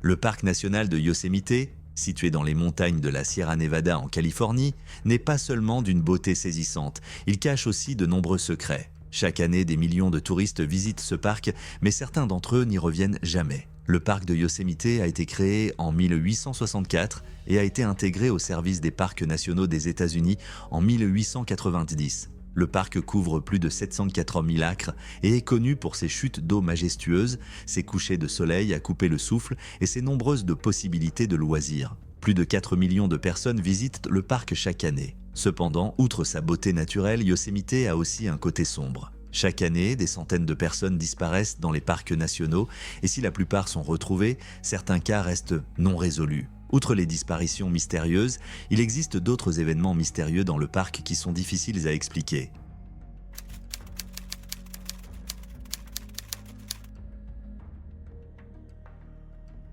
Le parc national de Yosemite, situé dans les montagnes de la Sierra Nevada en Californie, n'est pas seulement d'une beauté saisissante, il cache aussi de nombreux secrets. Chaque année, des millions de touristes visitent ce parc, mais certains d'entre eux n'y reviennent jamais. Le parc de Yosemite a été créé en 1864 et a été intégré au service des parcs nationaux des États-Unis en 1890. Le parc couvre plus de 704 000 acres et est connu pour ses chutes d'eau majestueuses, ses couchers de soleil à couper le souffle et ses nombreuses possibilités de loisirs. Plus de 4 millions de personnes visitent le parc chaque année. Cependant, outre sa beauté naturelle, Yosemite a aussi un côté sombre. Chaque année, des centaines de personnes disparaissent dans les parcs nationaux et si la plupart sont retrouvés, certains cas restent non résolus. Outre les disparitions mystérieuses, il existe d'autres événements mystérieux dans le parc qui sont difficiles à expliquer.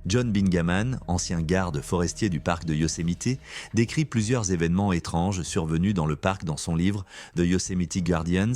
John Bingaman, ancien garde forestier du parc de Yosemite, décrit plusieurs événements étranges survenus dans le parc dans son livre The Yosemite Guardians,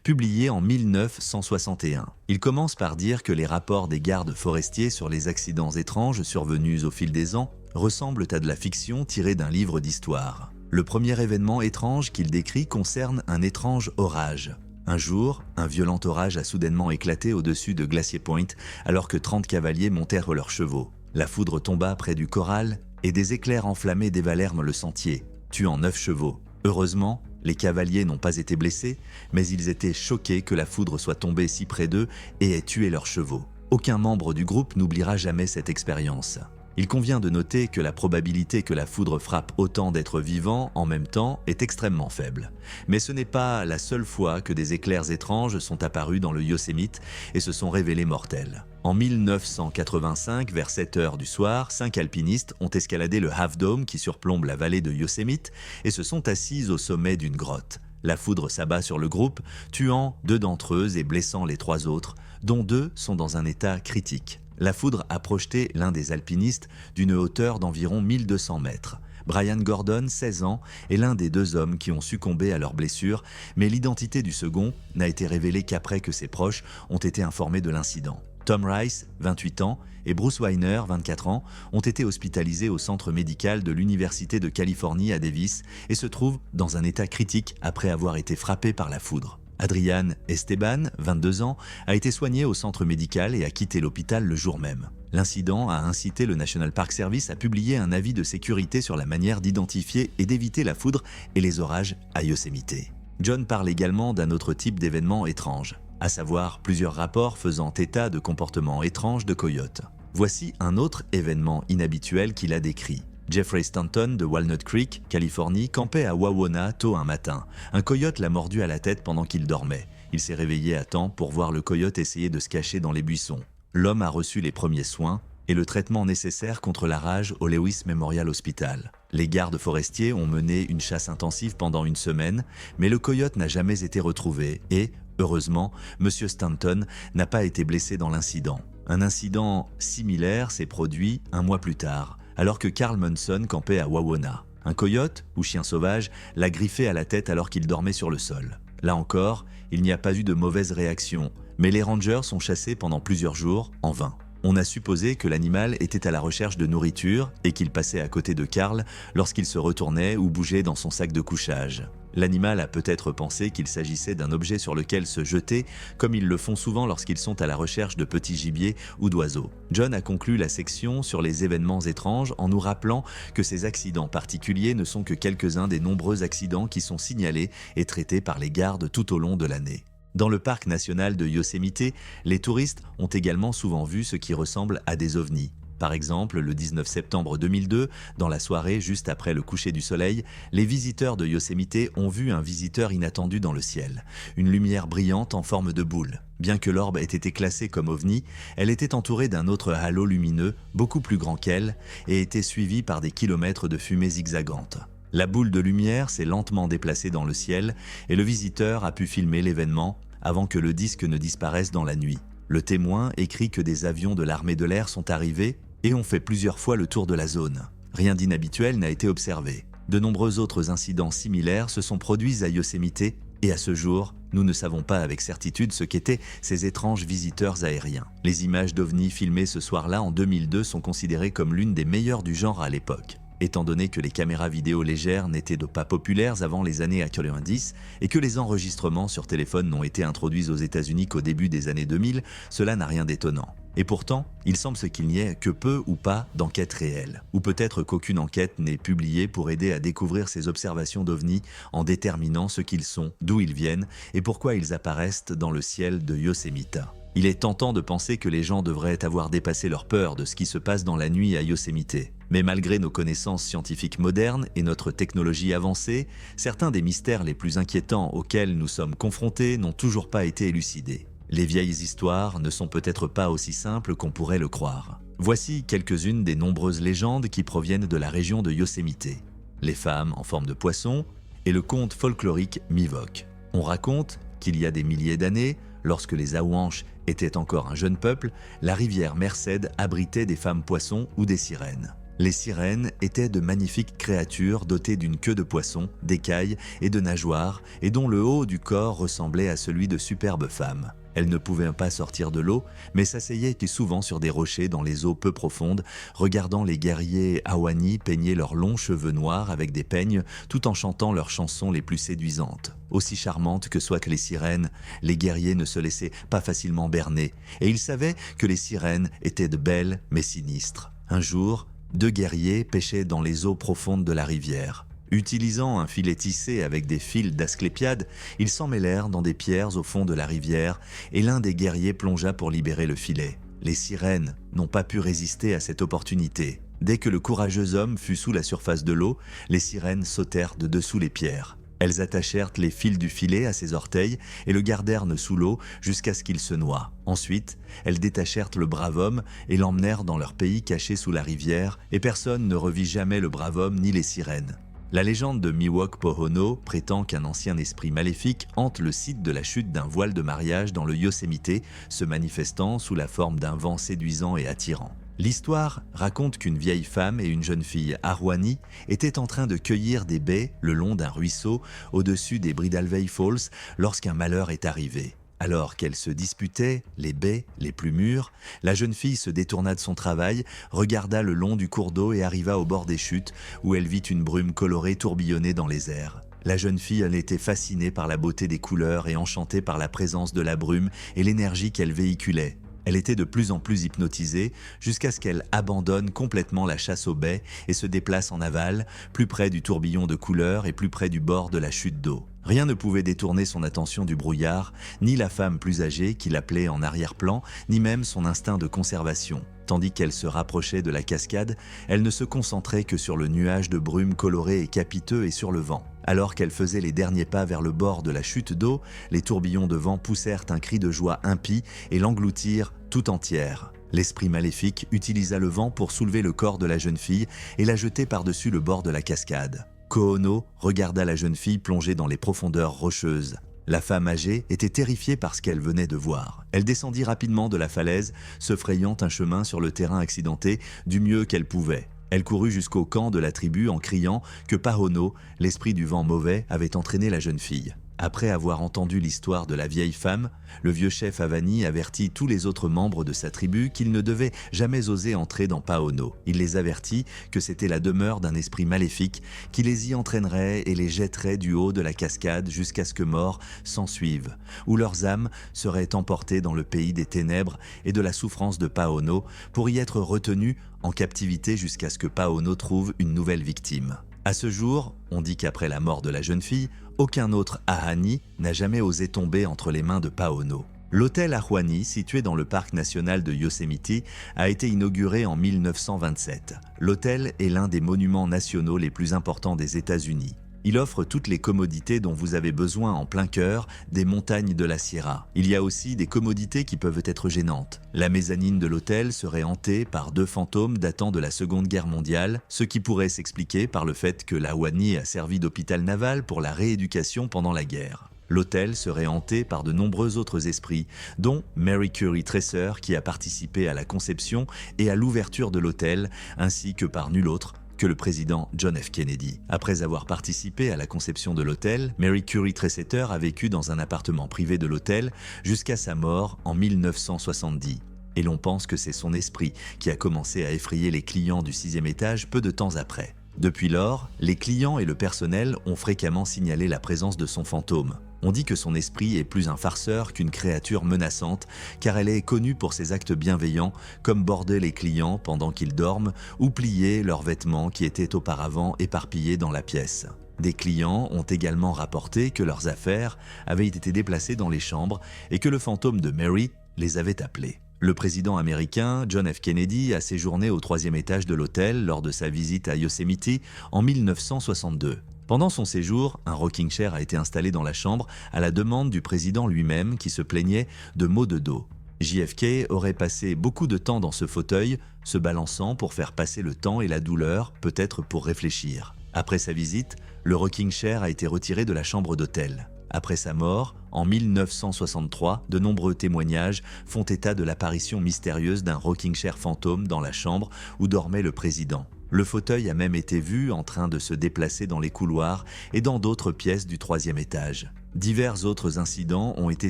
publié en 1961. Il commence par dire que les rapports des gardes forestiers sur les accidents étranges survenus au fil des ans ressemblent à de la fiction tirée d'un livre d'histoire. Le premier événement étrange qu'il décrit concerne un étrange orage. Un jour, un violent orage a soudainement éclaté au-dessus de Glacier Point alors que 30 cavaliers montèrent leurs chevaux. La foudre tomba près du corral et des éclairs enflammés dévalèrent le sentier, tuant 9 chevaux. Heureusement, les cavaliers n'ont pas été blessés, mais ils étaient choqués que la foudre soit tombée si près d'eux et ait tué leurs chevaux. Aucun membre du groupe n'oubliera jamais cette expérience. Il convient de noter que la probabilité que la foudre frappe autant d'êtres vivants en même temps est extrêmement faible. Mais ce n'est pas la seule fois que des éclairs étranges sont apparus dans le Yosemite et se sont révélés mortels. En 1985, vers 7 heures du soir, 5 alpinistes ont escaladé le Half Dome qui surplombe la vallée de Yosemite et se sont assis au sommet d'une grotte. La foudre s'abat sur le groupe, tuant 2 d'entre eux et blessant les 3 autres, dont 2 sont dans un état critique. La foudre a projeté l'un des alpinistes d'une hauteur d'environ 1200 mètres. Brian Gordon, 16 ans, est l'un des 2 hommes qui ont succombé à leurs blessures, mais l'identité du second n'a été révélée qu'après que ses proches ont été informés de l'incident. Tom Rice, 28 ans, et Bruce Weiner, 24 ans, ont été hospitalisés au centre médical de l'Université de Californie à Davis et se trouvent dans un état critique après avoir été frappés par la foudre. Adrian Esteban, 22 ans, a été soigné au centre médical et a quitté l'hôpital le jour même. L'incident a incité le National Park Service à publier un avis de sécurité sur la manière d'identifier et d'éviter la foudre et les orages à Yosemite. John parle également d'un autre type d'événement étrange, à savoir plusieurs rapports faisant état de comportements étranges de coyotes. Voici un autre événement inhabituel qu'il a décrit. Jeffrey Stanton de Walnut Creek, Californie, campait à Wawona tôt un matin. Un coyote l'a mordu à la tête pendant qu'il dormait. Il s'est réveillé à temps pour voir le coyote essayer de se cacher dans les buissons. L'homme a reçu les premiers soins et le traitement nécessaire contre la rage au Lewis Memorial Hospital. Les gardes forestiers ont mené une chasse intensive pendant une semaine, mais le coyote n'a jamais été retrouvé et, heureusement, M. Stanton n'a pas été blessé dans l'incident. Un incident similaire s'est produit un mois plus tard, alors que Carl Munson campait à Wawona. Un coyote, ou chien sauvage, l'a griffé à la tête alors qu'il dormait sur le sol. Là encore, il n'y a pas eu de mauvaise réaction, mais les rangers sont chassés pendant plusieurs jours, en vain. On a supposé que l'animal était à la recherche de nourriture et qu'il passait à côté de Carl lorsqu'il se retournait ou bougeait dans son sac de couchage. L'animal a peut-être pensé qu'il s'agissait d'un objet sur lequel se jeter, comme ils le font souvent lorsqu'ils sont à la recherche de petits gibiers ou d'oiseaux. John a conclu la section sur les événements étranges en nous rappelant que ces accidents particuliers ne sont que quelques-uns des nombreux accidents qui sont signalés et traités par les gardes tout au long de l'année. Dans le parc national de Yosemite, les touristes ont également souvent vu ce qui ressemble à des ovnis. Par exemple, le 19 septembre 2002, dans la soirée juste après le coucher du soleil, les visiteurs de Yosemite ont vu un visiteur inattendu dans le ciel, une lumière brillante en forme de boule. Bien que l'orbe ait été classée comme ovni, elle était entourée d'un autre halo lumineux, beaucoup plus grand qu'elle, et était suivie par des kilomètres de fumée zigzagante. La boule de lumière s'est lentement déplacée dans le ciel et le visiteur a pu filmer l'événement avant que le disque ne disparaisse dans la nuit. Le témoin écrit que des avions de l'armée de l'air sont arrivés et ont fait plusieurs fois le tour de la zone. Rien d'inhabituel n'a été observé. De nombreux autres incidents similaires se sont produits à Yosemite et à ce jour, Nous ne savons pas avec certitude ce qu'étaient ces étranges visiteurs aériens. Les images d'ovnis filmées ce soir-là en 2002 sont considérées comme l'une des meilleures du genre à l'époque. Étant donné que les caméras vidéo légères n'étaient pas populaires avant les années 90 et que les enregistrements sur téléphone n'ont été introduits aux États-Unis qu'au début des années 2000, cela n'a rien d'étonnant. Et pourtant, il semble qu'il n'y ait que peu ou pas d'enquêtes réelles. Ou peut-être qu'aucune enquête n'est publiée pour aider à découvrir ces observations d'ovnis en déterminant ce qu'ils sont, d'où ils viennent et pourquoi ils apparaissent dans le ciel de Yosemite. Il est tentant de penser que les gens devraient avoir dépassé leur peur de ce qui se passe dans la nuit à Yosemite. Mais malgré nos connaissances scientifiques modernes et notre technologie avancée, certains des mystères les plus inquiétants auxquels nous sommes confrontés n'ont toujours pas été élucidés. Les vieilles histoires ne sont peut-être pas aussi simples qu'on pourrait le croire. Voici quelques-unes des nombreuses légendes qui proviennent de la région de Yosemite. Les femmes en forme de poisson et le conte folklorique Miwok. On raconte qu'il y a des milliers d'années, lorsque les Aouanches étaient encore un jeune peuple, la rivière Merced abritait des femmes poissons ou des sirènes. Les sirènes étaient de magnifiques créatures dotées d'une queue de poisson, d'écailles et de nageoires et dont le haut du corps ressemblait à celui de superbes femmes. Elles ne pouvaient pas sortir de l'eau, mais s'asseyaient souvent sur des rochers dans les eaux peu profondes, regardant les guerriers Ahwahnee peigner leurs longs cheveux noirs avec des peignes, tout en chantant leurs chansons les plus séduisantes. Aussi charmantes que soient les sirènes, les guerriers ne se laissaient pas facilement berner, et ils savaient que les sirènes étaient de belles mais sinistres. Un jour, 2 guerriers pêchaient dans les eaux profondes de la rivière. Utilisant un filet tissé avec des fils d'asclépiade, ils s'emmêlèrent dans des pierres au fond de la rivière et l'un des guerriers plongea pour libérer le filet. Les sirènes n'ont pas pu résister à cette opportunité. Dès que le courageux homme fut sous la surface de l'eau, les sirènes sautèrent de dessous les pierres. Elles attachèrent les fils du filet à ses orteils et le gardèrent sous l'eau jusqu'à ce qu'il se noie. Ensuite, elles détachèrent le brave homme et l'emmenèrent dans leur pays caché sous la rivière, et personne ne revit jamais le brave homme ni les sirènes. La légende de Miwok Pohono prétend qu'un ancien esprit maléfique hante le site de la chute d'un voile de mariage dans le Yosemite, se manifestant sous la forme d'un vent séduisant et attirant. L'histoire raconte qu'une vieille femme et une jeune fille Ahwahnee étaient en train de cueillir des baies le long d'un ruisseau au-dessus des Bridalveil Falls lorsqu'un malheur est arrivé. Alors qu'elles se disputaient, les baies les plus mûres, la jeune fille se détourna de son travail, regarda le long du cours d'eau et arriva au bord des chutes, où elle vit une brume colorée tourbillonner dans les airs. La jeune fille en était fascinée par la beauté des couleurs et enchantée par la présence de la brume et l'énergie qu'elle véhiculait. Elle était de plus en plus hypnotisée jusqu'à ce qu'elle abandonne complètement la chasse aux baies et se déplace en aval, plus près du tourbillon de couleurs et plus près du bord de la chute d'eau. Rien ne pouvait détourner son attention du brouillard, ni la femme plus âgée qui l'appelait en arrière-plan, ni même son instinct de conservation. Tandis qu'elle se rapprochait de la cascade, elle ne se concentrait que sur le nuage de brume coloré et capiteux et sur le vent. Alors qu'elle faisait les derniers pas vers le bord de la chute d'eau, les tourbillons de vent poussèrent un cri de joie impie et l'engloutirent tout entière. L'esprit maléfique utilisa le vent pour soulever le corps de la jeune fille et la jeter par-dessus le bord de la cascade. Kohono regarda la jeune fille plongée dans les profondeurs rocheuses. La femme âgée était terrifiée par ce qu'elle venait de voir. Elle descendit rapidement de la falaise, se frayant un chemin sur le terrain accidenté du mieux qu'elle pouvait. Elle courut jusqu'au camp de la tribu en criant que Pahono, l'esprit du vent mauvais, avait entraîné la jeune fille. Après avoir entendu l'histoire de la vieille femme, le vieux chef Ahwahnee avertit tous les autres membres de sa tribu qu'ils ne devaient jamais oser entrer dans Pahono. Il les avertit que c'était la demeure d'un esprit maléfique qui les y entraînerait et les jetterait du haut de la cascade jusqu'à ce que mort s'ensuive, où leurs âmes seraient emportées dans le pays des ténèbres et de la souffrance de Pahono pour y être retenues en captivité jusqu'à ce que Pahono trouve une nouvelle victime. À ce jour, on dit qu'après la mort de la jeune fille, aucun autre Ahwahnee n'a jamais osé tomber entre les mains de Pahono. L'hôtel Ahwahnee, situé dans le parc national de Yosemite, a été inauguré en 1927. L'hôtel est l'un des monuments nationaux les plus importants des États-Unis. Il offre toutes les commodités dont vous avez besoin en plein cœur des montagnes de la Sierra. Il y a aussi des commodités qui peuvent être gênantes. La mezzanine de l'hôtel serait hantée par 2 fantômes datant de la Seconde Guerre mondiale, ce qui pourrait s'expliquer par le fait que l'Ahwahnee a servi d'hôpital naval pour la rééducation pendant la guerre. L'hôtel serait hanté par de nombreux autres esprits, dont Mary Curry Tracer qui a participé à la conception et à l'ouverture de l'hôtel, ainsi que par nul autre que le président John F. Kennedy. Après avoir participé à la conception de l'hôtel, Mary Curie Tresetter a vécu dans un appartement privé de l'hôtel jusqu'à sa mort en 1970. Et l'on pense que c'est son esprit qui a commencé à effrayer les clients du 6e étage peu de temps après. Depuis lors, les clients et le personnel ont fréquemment signalé la présence de son fantôme. On dit que son esprit est plus un farceur qu'une créature menaçante, car elle est connue pour ses actes bienveillants, comme border les clients pendant qu'ils dorment ou plier leurs vêtements qui étaient auparavant éparpillés dans la pièce. Des clients ont également rapporté que leurs affaires avaient été déplacées dans les chambres et que le fantôme de Mary les avait appelés. Le président américain John F. Kennedy a séjourné au 3e étage de l'hôtel lors de sa visite à Yosemite en 1962. Pendant son séjour, un rocking chair a été installé dans la chambre à la demande du président lui-même qui se plaignait de maux de dos. JFK aurait passé beaucoup de temps dans ce fauteuil, se balançant pour faire passer le temps et la douleur, peut-être pour réfléchir. Après sa visite, le rocking chair a été retiré de la chambre d'hôtel. Après sa mort, en 1963, de nombreux témoignages font état de l'apparition mystérieuse d'un rocking chair fantôme dans la chambre où dormait le président. Le fauteuil a même été vu en train de se déplacer dans les couloirs et dans d'autres pièces du 3e étage. Divers autres incidents ont été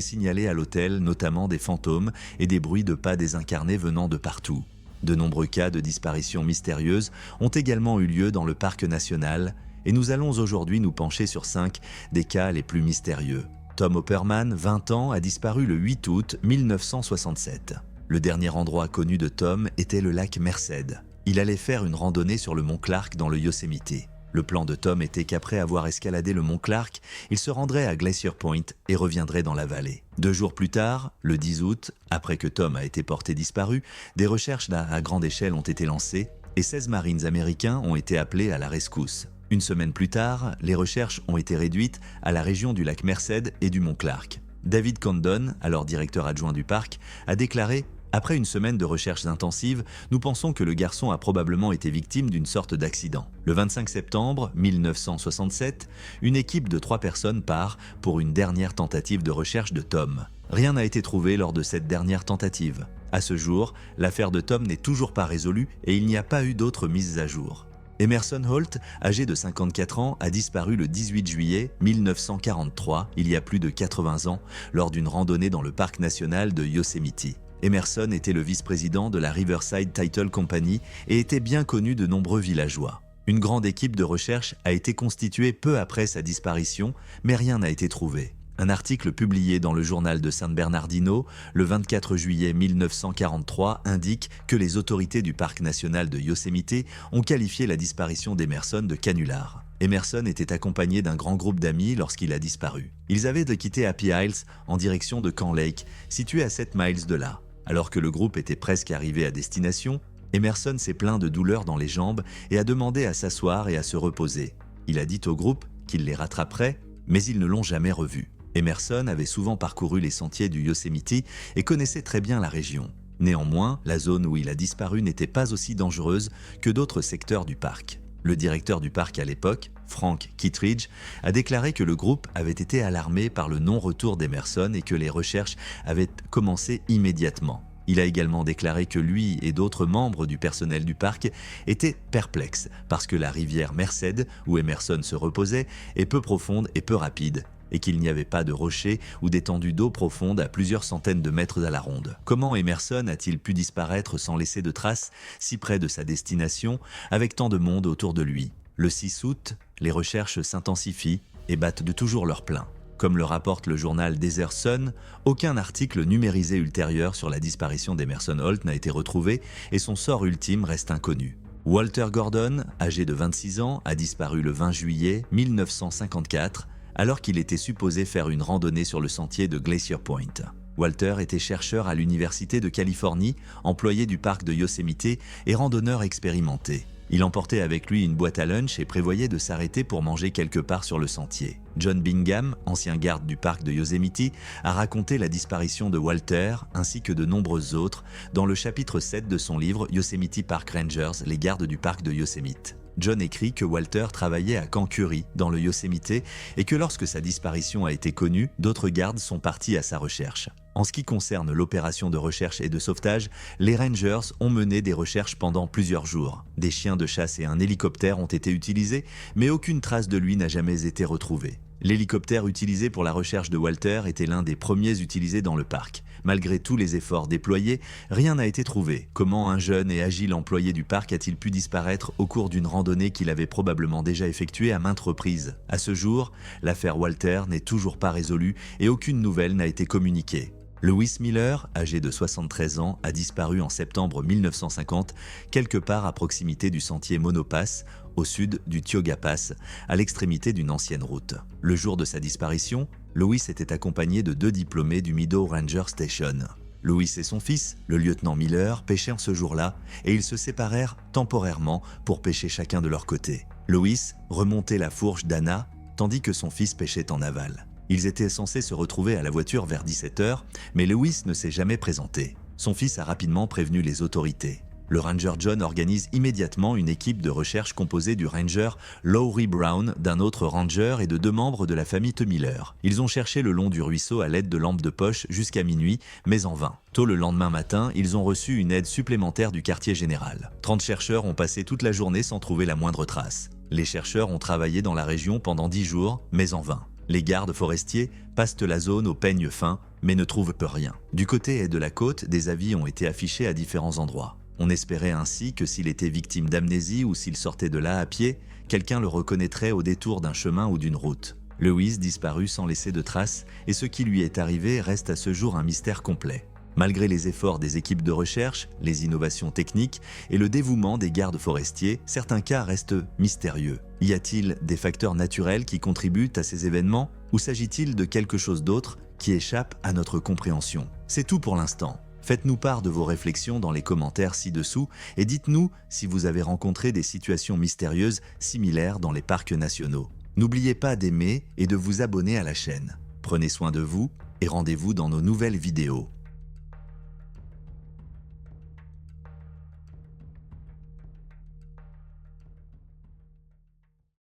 signalés à l'hôtel, notamment des fantômes et des bruits de pas désincarnés venant de partout. De nombreux cas de disparitions mystérieuses ont également eu lieu dans le parc national, et nous allons aujourd'hui nous pencher sur 5 des cas les plus mystérieux. Tom Opperman, 20 ans, a disparu le 8 août 1967. Le dernier endroit connu de Tom était le lac Merced. Il allait faire une randonnée sur le mont Clark dans le Yosemite. Le plan de Tom était qu'après avoir escaladé le mont Clark, il se rendrait à Glacier Point et reviendrait dans la vallée. 2 jours plus tard, le 10 août, après que Tom a été porté disparu, des recherches à grande échelle ont été lancées et 16 Marines américains ont été appelés à la rescousse. Une semaine plus tard, les recherches ont été réduites à la région du lac Merced et du mont Clark. David Condon, alors directeur adjoint du parc, a déclaré « Après une semaine de recherches intensives, nous pensons que le garçon a probablement été victime d'une sorte d'accident. Le 25 septembre 1967, une équipe de 3 personnes part pour une dernière tentative de recherche de Tom. Rien n'a été trouvé lors de cette dernière tentative. À ce jour, l'affaire de Tom n'est toujours pas résolue et il n'y a pas eu d'autres mises à jour. » Emerson Holt, âgé de 54 ans, a disparu le 18 juillet 1943, il y a plus de 80 ans, lors d'une randonnée dans le parc national de Yosemite. Emerson était le vice-président de la Riverside Title Company et était bien connu de nombreux villageois. Une grande équipe de recherche a été constituée peu après sa disparition, mais rien n'a été trouvé. Un article publié dans le journal de San Bernardino le 24 juillet 1943 indique que les autorités du parc national de Yosemite ont qualifié la disparition d'Emerson de canular. Emerson était accompagné d'un grand groupe d'amis lorsqu'il a disparu. Ils avaient de quitter Happy Isles en direction de Camp Lake, situé à 7 miles de là. Alors que le groupe était presque arrivé à destination, Emerson s'est plaint de douleurs dans les jambes et a demandé à s'asseoir et à se reposer. Il a dit au groupe qu'il les rattraperait, mais ils ne l'ont jamais revu. Emerson avait souvent parcouru les sentiers du Yosemite et connaissait très bien la région. Néanmoins, la zone où il a disparu n'était pas aussi dangereuse que d'autres secteurs du parc. Le directeur du parc à l'époque, Frank Kittredge, a déclaré que le groupe avait été alarmé par le non-retour d'Emerson et que les recherches avaient commencé immédiatement. Il a également déclaré que lui et d'autres membres du personnel du parc étaient perplexes parce que la rivière Merced, où Emerson se reposait, est peu profonde et peu rapide, et qu'il n'y avait pas de rochers ou d'étendues d'eau profonde à plusieurs centaines de mètres à la ronde. Comment Emerson a-t-il pu disparaître sans laisser de traces, si près de sa destination, avec tant de monde autour de lui? Le 6 août, les recherches s'intensifient et battent de toujours leur plein. Comme le rapporte le journal Desert Sun, aucun article numérisé ultérieur sur la disparition d'Emerson Holt n'a été retrouvé et son sort ultime reste inconnu. Walter Gordon, âgé de 26 ans, a disparu le 20 juillet 1954, alors qu'il était supposé faire une randonnée sur le sentier de Glacier Point. Walter était chercheur à l'Université de Californie, employé du parc de Yosemite et randonneur expérimenté. Il emportait avec lui une boîte à lunch et prévoyait de s'arrêter pour manger quelque part sur le sentier. John Bingham, ancien garde du parc de Yosemite, a raconté la disparition de Walter ainsi que de nombreuses autres dans le chapitre 7 de son livre Yosemite Park Rangers, les gardes du parc de Yosemite. John écrit que Walter travaillait à Camp Curry, dans le Yosemite, et que lorsque sa disparition a été connue, d'autres gardes sont partis à sa recherche. En ce qui concerne l'opération de recherche et de sauvetage, les Rangers ont mené des recherches pendant plusieurs jours. Des chiens de chasse et un hélicoptère ont été utilisés, mais aucune trace de lui n'a jamais été retrouvée. L'hélicoptère utilisé pour la recherche de Walter était l'un des premiers utilisés dans le parc. Malgré tous les efforts déployés, rien n'a été trouvé. Comment un jeune et agile employé du parc a-t-il pu disparaître au cours d'une randonnée qu'il avait probablement déjà effectuée à maintes reprises? À ce jour, l'affaire Walter n'est toujours pas résolue et aucune nouvelle n'a été communiquée. Lewis Miller, âgé de 73 ans, a disparu en septembre 1950, quelque part à proximité du sentier Monopass, au sud du Tioga Pass, à l'extrémité d'une ancienne route. Le jour de sa disparition, Lewis était accompagné de 2 diplômés du Meadow Ranger Station. Lewis et son fils, le lieutenant Miller, pêchèrent ce jour-là et ils se séparèrent temporairement pour pêcher chacun de leur côté. Lewis remontait la fourche d'Anna, tandis que son fils pêchait en aval. Ils étaient censés se retrouver à la voiture vers 17h, mais Lewis ne s'est jamais présenté. Son fils a rapidement prévenu les autorités. Le Ranger John organise immédiatement une équipe de recherche composée du Ranger Lowry Brown, d'un autre Ranger et de 2 membres de la famille Miller. Ils ont cherché le long du ruisseau à l'aide de lampes de poche jusqu'à minuit, mais en vain. Tôt le lendemain matin, ils ont reçu une aide supplémentaire du quartier général. 30 chercheurs ont passé toute la journée sans trouver la moindre trace. Les chercheurs ont travaillé dans la région pendant 10 jours, mais en vain. Les gardes forestiers passent la zone au peigne fin, mais ne trouvent peu rien. Du côté de la côte, des avis ont été affichés à différents endroits. On espérait ainsi que s'il était victime d'amnésie ou s'il sortait de là à pied, quelqu'un le reconnaîtrait au détour d'un chemin ou d'une route. Lewis disparut sans laisser de traces et ce qui lui est arrivé reste à ce jour un mystère complet. Malgré les efforts des équipes de recherche, les innovations techniques et le dévouement des gardes forestiers, certains cas restent mystérieux. Y a-t-il des facteurs naturels qui contribuent à ces événements ou s'agit-il de quelque chose d'autre qui échappe à notre compréhension? C'est tout pour l'instant. Faites-nous part de vos réflexions dans les commentaires ci-dessous et dites-nous si vous avez rencontré des situations mystérieuses similaires dans les parcs nationaux. N'oubliez pas d'aimer et de vous abonner à la chaîne. Prenez soin de vous et rendez-vous dans nos nouvelles vidéos.